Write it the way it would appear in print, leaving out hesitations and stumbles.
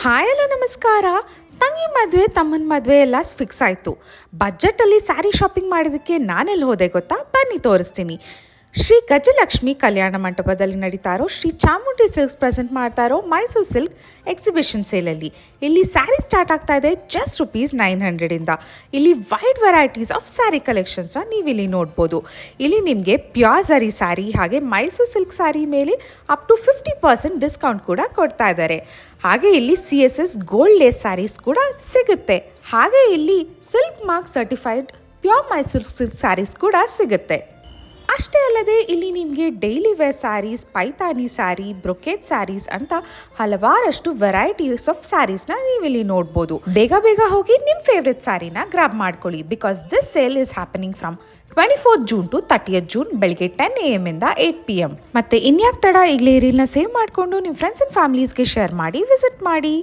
Hi hello ನಮಸ್ಕಾರ. ತಂಗಿ ಮದುವೆ ತಮ್ಮನ ಮದುವೆ ಎಲ್ಲ ಫಿಕ್ಸ್ ಆಯಿತು. ಬಜೆಟಲ್ಲಿ ಸ್ಯಾರಿ ಶಾಪಿಂಗ್ ಮಾಡೋದಕ್ಕೆ ನಾನೆಲ್ಲಿ ಹೋದೆ ಗೊತ್ತಾ? ಬನ್ನಿ ತೋರಿಸ್ತೀನಿ. ಶ್ರೀ ಗಜಲಕ್ಷ್ಮಿ ಕಲ್ಯಾಣ ಮಂಟಪದಲ್ಲಿ ನಡೀತಾ ಇರೋ ಶ್ರೀ ಚಾಮುಂಡಿ ಸಿಲ್ಕ್ಸ್ ಪ್ರೆಸೆಂಟ್ ಮಾಡ್ತಾ ಇರೋ ಮೈಸೂರು ಸಿಲ್ಕ್ ಎಕ್ಸಿಬಿಷನ್ ಸೇಲಲ್ಲಿ ಇಲ್ಲಿ ಸ್ಯಾರಿ ಸ್ಟಾರ್ಟ್ ಆಗ್ತಾ ಇದೆ ಜಸ್ಟ್ ₹900. ಇಲ್ಲಿ ವೈಡ್ ವೆರೈಟೀಸ್ ಆಫ್ ಸ್ಯಾರಿ ಕಲೆಕ್ಷನ್ಸ್ನ ನೀವು ಇಲ್ಲಿ ನೋಡ್ಬೋದು. ಇಲ್ಲಿ ನಿಮಗೆ ಪ್ಯೂರ್ ಝರಿ ಸ್ಯಾರಿ ಹಾಗೆ ಮೈಸೂರು ಸಿಲ್ಕ್ ಸ್ಯಾರಿ ಮೇಲೆ ಅಪ್ ಟು 50% ಡಿಸ್ಕೌಂಟ್ ಕೂಡ ಕೊಡ್ತಾ ಇದ್ದಾರೆ. ಹಾಗೆ ಇಲ್ಲಿ CSS ಗೋಲ್ಡ್ ಲೇಸ್ ಸ್ಯಾರೀಸ್ ಕೂಡ ಸಿಗುತ್ತೆ. ಹಾಗೆ ಇಲ್ಲಿ silk mark certified pure Mysuru silk saris ಕೂಡ ಸಿಗುತ್ತೆ. ಅಷ್ಟೇ ಅಲ್ಲದೆ ಇಲ್ಲಿ ನಿಮಗೆ daily wear saris, Paithani sari, brocade saris ಅಂತ ಹಲವಾರಷ್ಟು ವೆರೈಟೀಸ್ ಆಫ್ ಸ್ಯಾರೀಸ್ನ ನೀವಿಲ್ಲಿ ನೋಡ್ಬೋದು. ಬೇಗ ಬೇಗ ಹೋಗಿ ನಿಮ್ಮ ಫೇವ್ರೆಟ್ ಸ್ಯಾರಿನ ಗ್ರಾಬ್ ಮಾಡ್ಕೊಳ್ಳಿ. Because this sale is happening from 24th June to 30th June ಬೆಳಗ್ಗೆ 10 AM ಇಂದ 8 PM. ಮತ್ತೆ ಇನ್ಯಾಕ್ ತಡ, ಈಗಲೇ ರೀಲ್ನ ಸೇವ್ ಮಾಡಿಕೊಂಡು ನಿಮ್ಮ ಫ್ರೆಂಡ್ಸ್ ಆ್ಯಂಡ್ ಫ್ಯಾಮಿಲೀಸ್ಗೆ ಶೇರ್ ಮಾಡಿ, ವಿಸಿಟ್ ಮಾಡಿ.